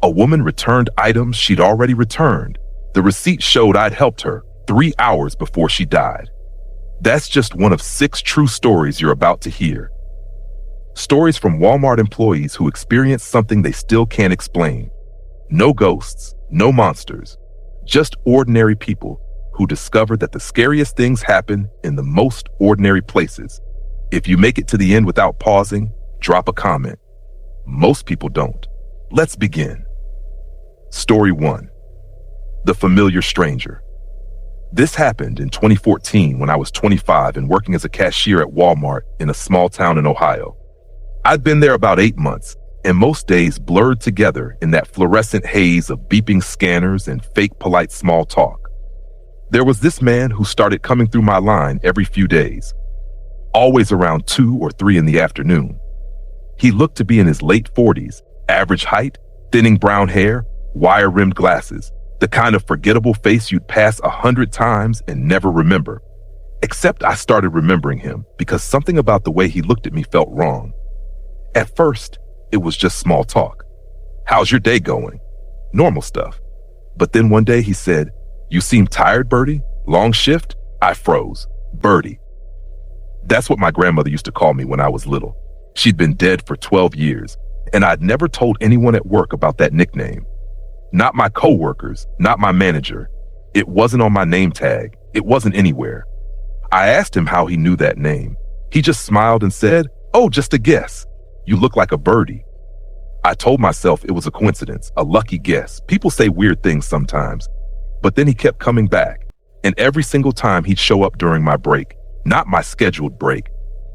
A woman returned items she'd already returned. The receipt showed I'd helped her 3 hours before she died. That's just one of 6 true stories you're about to hear. Stories from Walmart employees who experienced something they still can't explain. No ghosts, no monsters, just ordinary people who discovered that the scariest things happen in the most ordinary places. If you make it to the end without pausing, drop a comment. Most people don't. Let's begin. Story 1. The Familiar Stranger. This happened in 2014 when I was 25 and working as a cashier at Walmart in a small town in Ohio. I'd been there about 8 months, and most days blurred together in that fluorescent haze of beeping scanners and fake polite small talk. There was this man who started coming through my line every few days, always around 2 or 3 in the afternoon. He looked to be in his late 40s, average height, thinning brown hair, wire-rimmed glasses, the kind of forgettable face you'd pass 100 times and never remember. Except I started remembering him because something about the way he looked at me felt wrong. At first, it was just small talk. How's your day going? Normal stuff. But then one day he said, "You seem tired, Birdie? Long shift?" I froze. Birdie. That's what my grandmother used to call me when I was little. She'd been dead for 12 years, and I'd never told anyone at work about that nickname. Not my coworkers, not my manager. It wasn't on my name tag. It wasn't anywhere. I asked him how he knew that name. He just smiled and said, "Oh, just a guess. You look like a birdie." I told myself it was a coincidence, a lucky guess. People say weird things sometimes. But then he kept coming back, and every single time he'd show up during my break, not my scheduled break.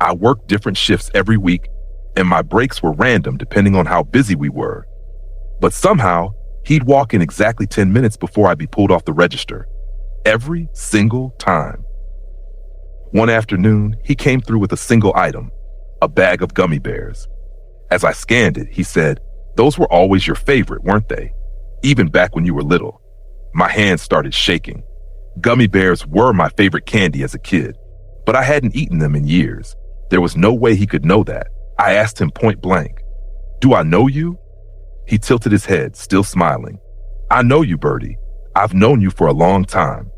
I worked different shifts every week, and my breaks were random depending on how busy we were. But somehow, he'd walk in exactly 10 minutes before I'd be pulled off the register. Every single time. One afternoon, he came through with a single item, a bag of gummy bears. As I scanned it, he said, "Those were always your favorite, weren't they? Even back when you were little." My hands started shaking. Gummy bears were my favorite candy as a kid, but I hadn't eaten them in years. There was no way he could know that. I asked him point blank, "Do I know you?" He tilted his head, still smiling. "I know you, Birdie. I've known you for a long time."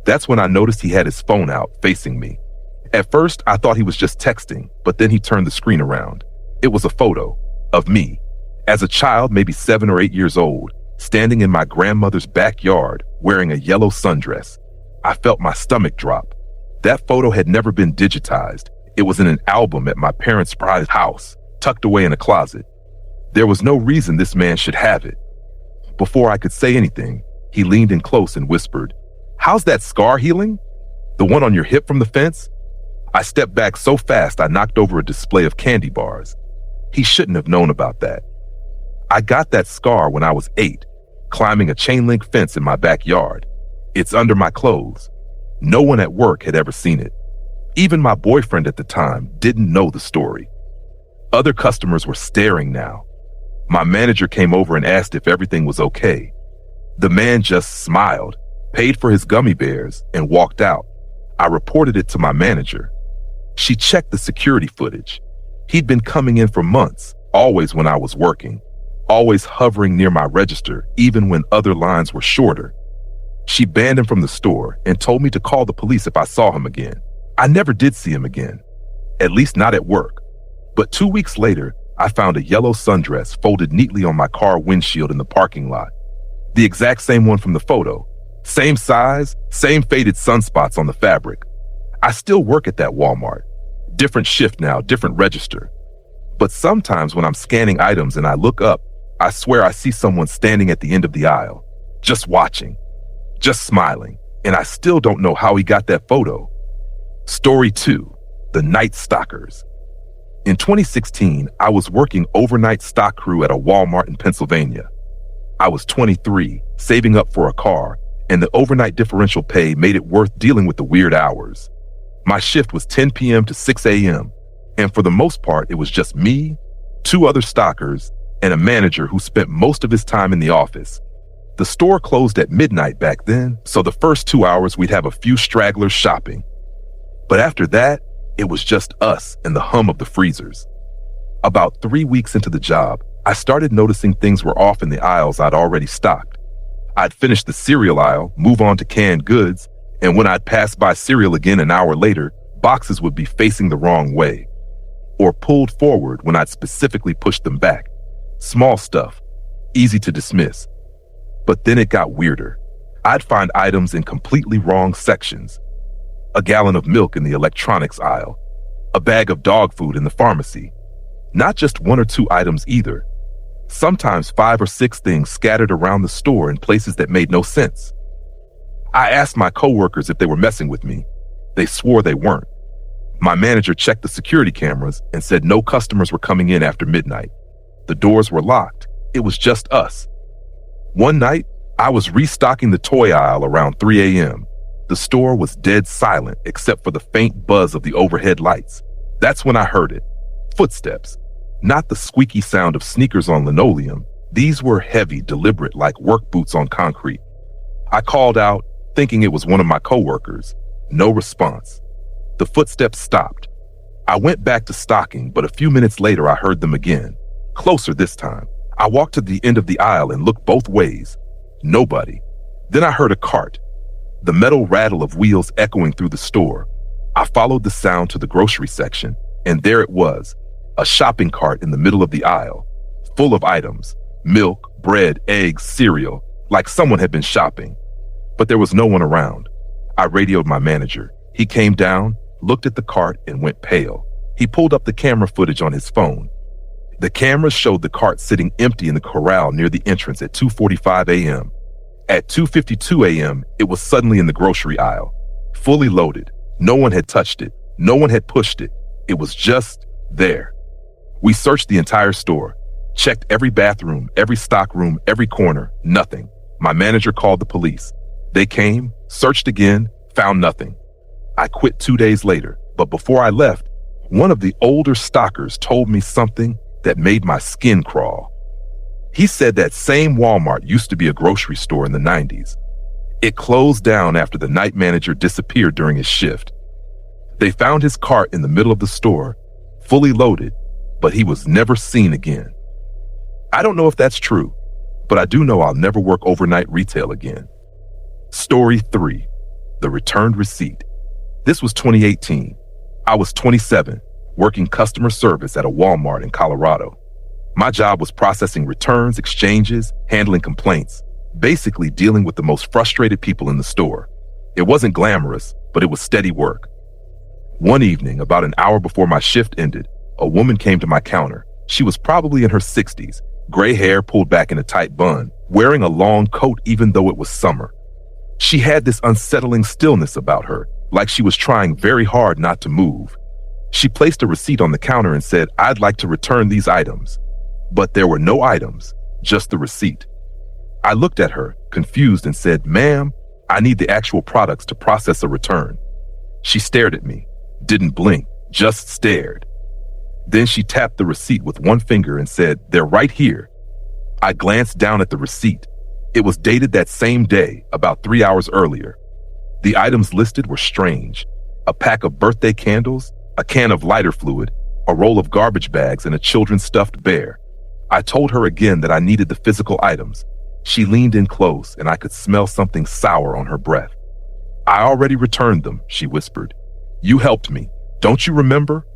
That's when I noticed he had his phone out, facing me. At first, I thought he was just texting, but then he turned the screen around. It was a photo of me, as a child, maybe 7 or 8 years old, standing in my grandmother's backyard, wearing a yellow sundress. I felt my stomach drop. That photo had never been digitized. It was in an album at my parents' private house, tucked away in a closet. There was no reason this man should have it. Before I could say anything, he leaned in close and whispered, "How's that scar healing? The one on your hip from the fence?" I stepped back so fast I knocked over a display of candy bars. He shouldn't have known about that. I got that scar when I was 8, climbing a chain link fence in my backyard. It's under my clothes. No one at work had ever seen it. Even my boyfriend at the time didn't know the story. Other customers were staring now. My manager came over and asked if everything was okay. The man just smiled, paid for his gummy bears, and walked out. I reported it to my manager. She checked the security footage. He'd been coming in for months, always when I was working, always hovering near my register, even when other lines were shorter. She banned him from the store and told me to call the police if I saw him again. I never did see him again, at least not at work. But 2 weeks later, I found a yellow sundress folded neatly on my car windshield in the parking lot. The exact same one from the photo. Same size, same faded sunspots on the fabric. I still work at that Walmart. Different shift now, different register. But sometimes when I'm scanning items and I look up, I swear I see someone standing at the end of the aisle, just watching, just smiling, and I still don't know how he got that photo. Story 2, the Night Stalkers. In 2016, I was working overnight stock crew at a Walmart in Pennsylvania. I was 23, saving up for a car, and the overnight differential pay made it worth dealing with the weird hours. My shift was 10 p.m. to 6 a.m., and for the most part, it was just me, 2 other stockers, and a manager who spent most of his time in the office. The store closed at midnight back then, so the first 2 hours we'd have a few stragglers shopping. But after that, it was just us and the hum of the freezers. About 3 weeks into the job, I started noticing things were off in the aisles I'd already stocked. I'd finish the cereal aisle, move on to canned goods, and when I'd pass by cereal again an hour later, boxes would be facing the wrong way, or pulled forward when I'd specifically pushed them back. Small stuff, easy to dismiss. But then it got weirder. I'd find items in completely wrong sections. A gallon of milk in the electronics aisle, a bag of dog food in the pharmacy. Not just one or two items either. Sometimes 5 or 6 things scattered around the store in places that made no sense. I asked my coworkers if they were messing with me. They swore they weren't. My manager checked the security cameras and said no customers were coming in after midnight. The doors were locked. It was just us. One night, I was restocking the toy aisle around 3 a.m. The store was dead silent except for the faint buzz of the overhead lights. That's when I heard it. Footsteps. Not the squeaky sound of sneakers on linoleum. These were heavy, deliberate, like work boots on concrete. I called out, thinking it was one of my coworkers. No response. The footsteps stopped. I went back to stocking, but a few minutes later I heard them again. Closer this time. I walked to the end of the aisle and looked both ways. Nobody. Then I heard a cart. The metal rattle of wheels echoing through the store. I followed the sound to the grocery section, and there it was. A shopping cart in the middle of the aisle, full of items, milk, bread, eggs, cereal, like someone had been shopping. But there was no one around. I radioed my manager. He came down, looked at the cart, and went pale. He pulled up the camera footage on his phone. The camera showed the cart sitting empty in the corral near the entrance at 2:45 a.m. At 2:52 a.m., it was suddenly in the grocery aisle, fully loaded. No one had touched it. No one had pushed it. It was just there. We searched the entire store, checked every bathroom, every stock room, every corner, nothing. My manager called the police. They came, searched again, found nothing. I quit 2 days later, but before I left, one of the older stockers told me something that made my skin crawl. He said that same Walmart used to be a grocery store in the 90s. It closed down after the night manager disappeared during his shift. They found his cart in the middle of the store, fully loaded, but he was never seen again. I don't know if that's true, but I do know I'll never work overnight retail again. Story 3, the returned receipt. This was 2018. I was 27, working customer service at a Walmart in Colorado. My job was processing returns, exchanges, handling complaints, basically dealing with the most frustrated people in the store. It wasn't glamorous, but it was steady work. One evening, about an hour before my shift ended, a woman came to my counter. She was probably in her 60s, gray hair pulled back in a tight bun, wearing a long coat even though it was summer. She had this unsettling stillness about her, like she was trying very hard not to move. She placed a receipt on the counter and said, "I'd like to return these items." But there were no items, just the receipt. I looked at her, confused, and said, "Ma'am, I need the actual products to process a return." She stared at me, didn't blink, just stared. Then she tapped the receipt with one finger and said, "They're right here." I glanced down at the receipt. It was dated that same day, about 3 hours earlier. The items listed were strange. A pack of birthday candles, a can of lighter fluid, a roll of garbage bags, and a children's stuffed bear. I told her again that I needed the physical items. She leaned in close, and I could smell something sour on her breath. "I already returned them," she whispered. "You helped me. Don't you remember?"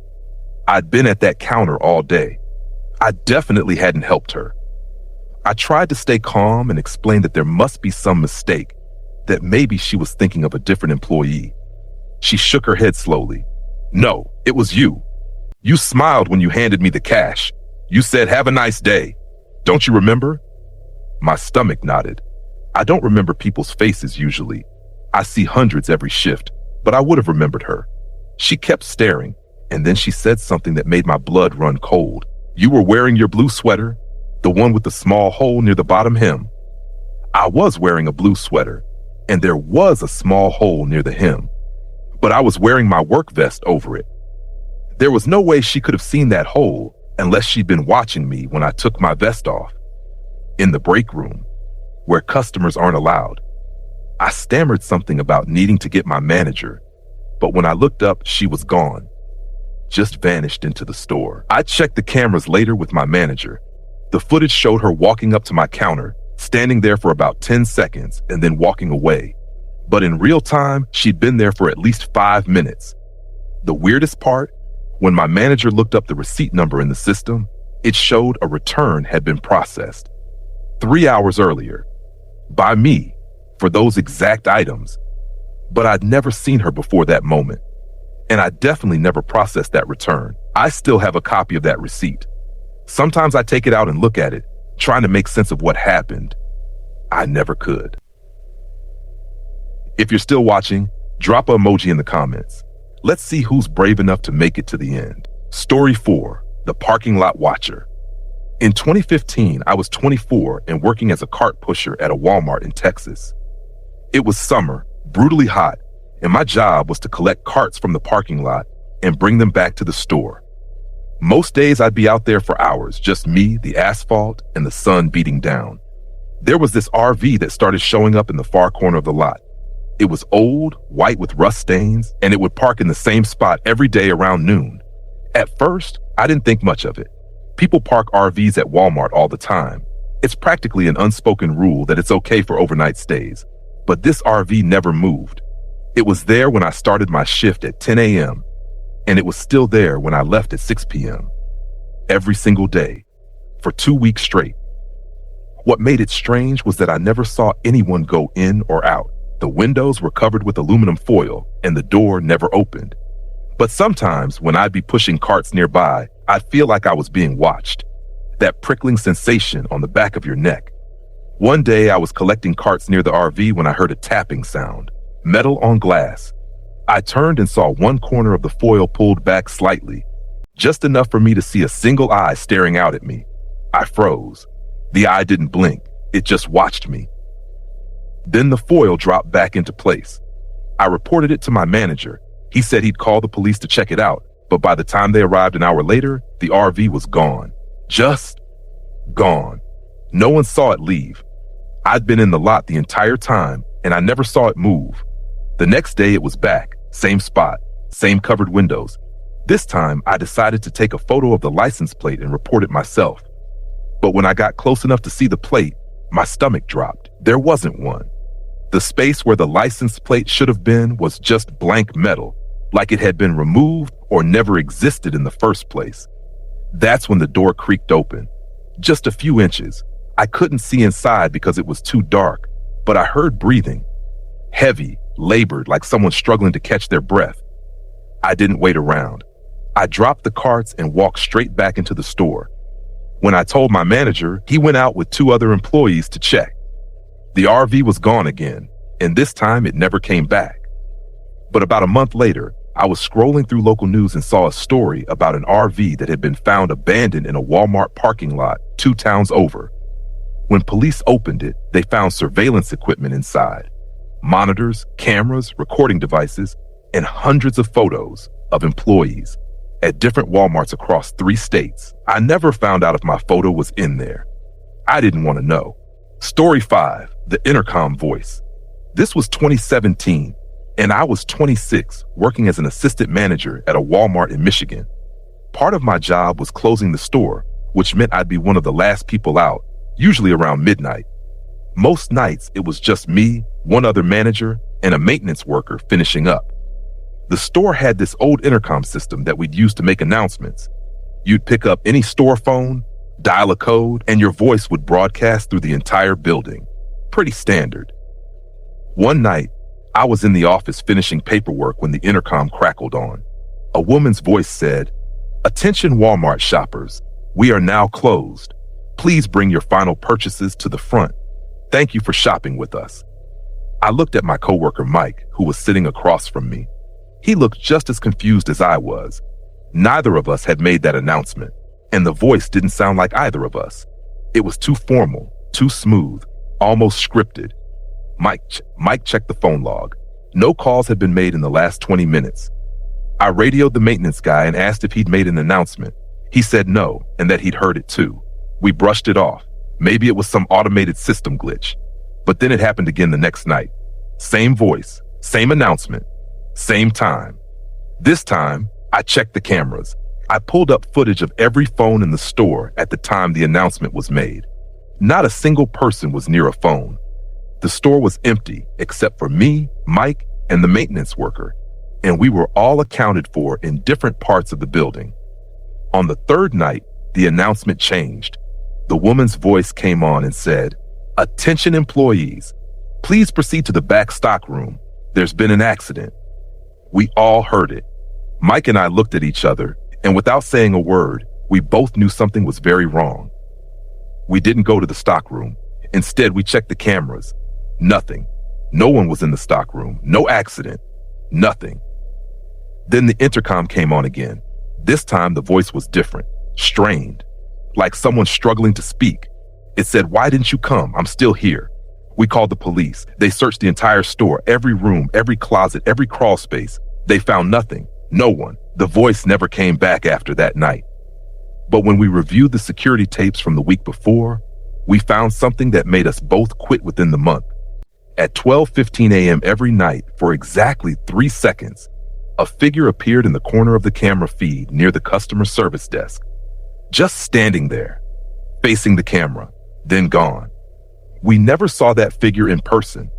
I'd been at that counter all day. I definitely hadn't helped her. I tried to stay calm and explain that there must be some mistake, that maybe she was thinking of a different employee. She shook her head slowly. "No, it was you. You smiled when you handed me the cash. You said, 'Have a nice day.' Don't you remember?" My stomach nodded. I don't remember people's faces usually. I see hundreds every shift, but I would have remembered her. She kept staring, and then she said something that made my blood run cold. "You were wearing your blue sweater, the one with the small hole near the bottom hem." I was wearing a blue sweater, and there was a small hole near the hem, but I was wearing my work vest over it. There was no way she could have seen that hole unless she'd been watching me when I took my vest off. In the break room, where customers aren't allowed, I stammered something about needing to get my manager, but when I looked up, she was gone, just vanished into the store. I checked the cameras later with my manager. The footage showed her walking up to my counter, standing there for about 10 seconds, and then walking away. But in real time, she'd been there for at least 5 minutes. The weirdest part, when my manager looked up the receipt number in the system, it showed a return had been processed 3 hours earlier by me for those exact items. But I'd never seen her before that moment, and I definitely never processed that return. I still have a copy of that receipt. Sometimes I take it out and look at it, trying to make sense of what happened. I never could. If you're still watching, drop an emoji in the comments. Let's see who's brave enough to make it to the end. Story 4, the parking lot watcher. In 2015, I was 24 and working as a cart pusher at a Walmart in Texas. It was summer, brutally hot, and my job was to collect carts from the parking lot and bring them back to the store. Most days I'd be out there for hours, just me, the asphalt, and the sun beating down. There was this RV that started showing up in the far corner of the lot. It was old, white with rust stains, and it would park in the same spot every day around noon. At first, I didn't think much of it. People park RVs at Walmart all the time. It's practically an unspoken rule that it's okay for overnight stays. But this RV never moved. It was there when I started my shift at 10 a.m., and it was still there when I left at 6 p.m. Every single day, for 2 weeks straight. What made it strange was that I never saw anyone go in or out. The windows were covered with aluminum foil, and the door never opened. But sometimes, when I'd be pushing carts nearby, I'd feel like I was being watched. That prickling sensation on the back of your neck. One day, I was collecting carts near the RV when I heard a tapping sound. Metal on glass. I turned and saw one corner of the foil pulled back slightly, just enough for me to see a single eye staring out at me. I froze. The eye didn't blink. It just watched me. Then the foil dropped back into place. I reported it to my manager. He said he'd call the police to check it out, but by the time they arrived an hour later, the RV was gone. Just gone. No one saw it leave. I'd been in the lot the entire time, and I never saw it move. The next day it was back, same spot, same covered windows. This time I decided to take a photo of the license plate and report it myself. But when I got close enough to see the plate, my stomach dropped. There wasn't one. The space where the license plate should have been was just blank metal, like it had been removed or never existed in the first place. That's when the door creaked open. Just a few inches. I couldn't see inside because it was too dark, but I heard breathing. Heavy, labored, like someone struggling to catch their breath. I didn't wait around. I dropped the carts and walked straight back into the store. When I told my manager, he went out with 2 other employees to check. The RV was gone again, and this time it never came back. But about a month later, I was scrolling through local news and saw a story about an RV that had been found abandoned in a Walmart parking lot 2 towns over. When police opened it, they found surveillance equipment inside. Monitors, cameras, recording devices, and hundreds of photos of employees at different Walmarts across 3 states. I never found out if my photo was in there. I didn't want to know. Story 5, the intercom voice. This was 2017, and I was 26, working as an assistant manager at a Walmart in Michigan. Part of my job was closing the store, which meant I'd be one of the last people out, usually around midnight. Most nights, it was just me, 1 other manager, and a maintenance worker finishing up. The store had this old intercom system that we'd use to make announcements. You'd pick up any store phone, dial a code, and your voice would broadcast through the entire building. Pretty standard. One night, I was in the office finishing paperwork when the intercom crackled on. A woman's voice said, "Attention Walmart shoppers, we are now closed. Please bring your final purchases to the front. Thank you for shopping with us." I looked at my coworker Mike, who was sitting across from me. He looked just as confused as I was. Neither of us had made that announcement, and the voice didn't sound like either of us. It was too formal, too smooth, almost scripted. Mike checked the phone log. No calls had been made in the last 20 minutes. I radioed the maintenance guy and asked if he'd made an announcement. He said no, and that he'd heard it too. We brushed it off. Maybe it was some automated system glitch. But then it happened again the next night. Same voice, same announcement, same time. This time, I checked the cameras. I pulled up footage of every phone in the store at the time the announcement was made. Not a single person was near a phone. The store was empty except for me, Mike, and the maintenance worker, and we were all accounted for in different parts of the building. On the third night, the announcement changed. The woman's voice came on and said, "Attention employees, please proceed to the back stock room. There's been an accident." We all heard it. Mike and I looked at each other, and without saying a word, we both knew something was very wrong. We didn't go to the stock room. Instead, we checked the cameras. Nothing. No one was in the stock room. No accident. Nothing. Then the intercom came on again. This time the voice was different, strained, like someone struggling to speak. It said, "Why didn't you come? I'm still here." We called the police. They searched the entire store, every room, every closet, every crawl space. They found nothing. No one. The voice never came back after that night. But when we reviewed the security tapes from the week before, we found something that made us both quit within the month. At 12:15 a.m. every night, for exactly 3 seconds, a figure appeared in the corner of the camera feed near the customer service desk, just standing there, facing the camera, then gone. We never saw that figure in person,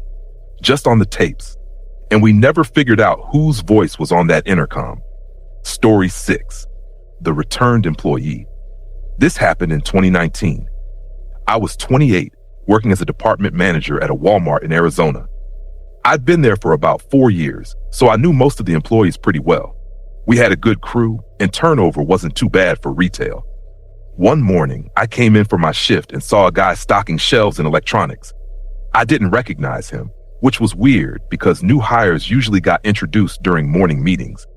just on the tapes, and we never figured out whose voice was on that intercom. Story 6, the returned employee. This happened in 2019. I was 28, working as a department manager at a Walmart in Arizona. I'd been there for about 4 years, so I knew most of the employees pretty well. We had a good crew, and turnover wasn't too bad for retail. One morning, I came in for my shift and saw a guy stocking shelves in electronics. I didn't recognize him, which was weird because new hires usually got introduced during morning meetings.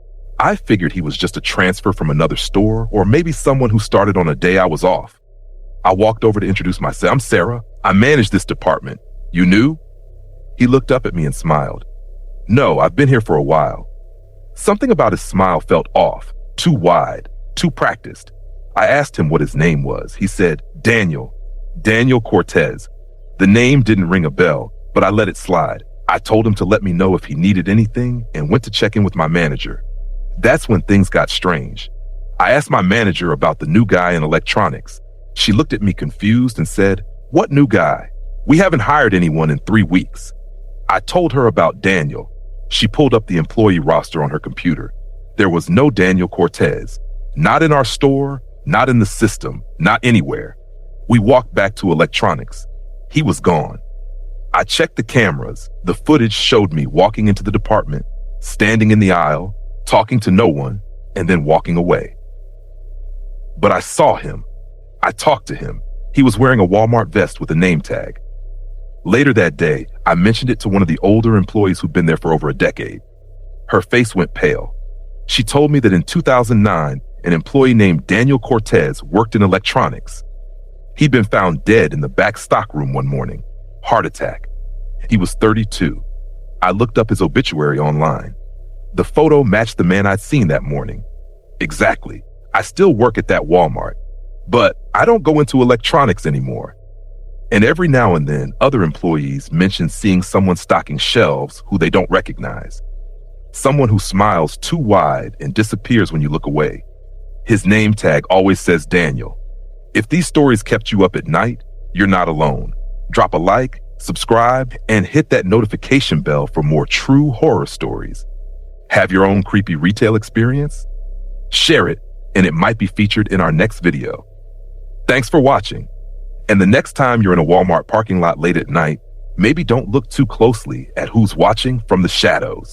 I figured he was just a transfer from another store or maybe someone who started on a day I was off. I walked over to introduce myself. "I'm Sarah. I manage this department. You new?" He looked up at me and smiled. "No, I've been here for a while." Something about his smile felt off, too wide, too practiced. I asked him what his name was. He said, Daniel Cortez. The name didn't ring a bell, but I let it slide. I told him to let me know if he needed anything and went to check in with my manager. That's when things got strange. I asked my manager about the new guy in electronics. She looked at me confused and said, "What new guy? We haven't hired anyone in 3 weeks." I told her about Daniel. She pulled up the employee roster on her computer. There was no Daniel Cortez. Not in our store, not in the system, not anywhere. We walked back to electronics. He was gone. I checked the cameras. The footage showed me walking into the department, standing in the aisle, talking to no one, and then walking away. But I saw him. I talked to him. He was wearing a Walmart vest with a name tag. Later that day, I mentioned it to one of the older employees who'd been there for over a decade. Her face went pale. She told me that in 2009, an employee named Daniel Cortez worked in electronics. He'd been found dead in the back stockroom one morning. Heart attack. He was 32. I looked up his obituary online. The photo matched the man I'd seen that morning. Exactly. I still work at that Walmart, but I don't go into electronics anymore. And every now and then, other employees mention seeing someone stocking shelves who they don't recognize. Someone who smiles too wide and disappears when you look away. His name tag always says Daniel. If these stories kept you up at night, you're not alone. Drop a like, subscribe, and hit that notification bell for more true horror stories. Have your own creepy retail experience? Share it, and it might be featured in our next video. Thanks for watching. And the next time you're in a Walmart parking lot late at night, maybe don't look too closely at who's watching from the shadows.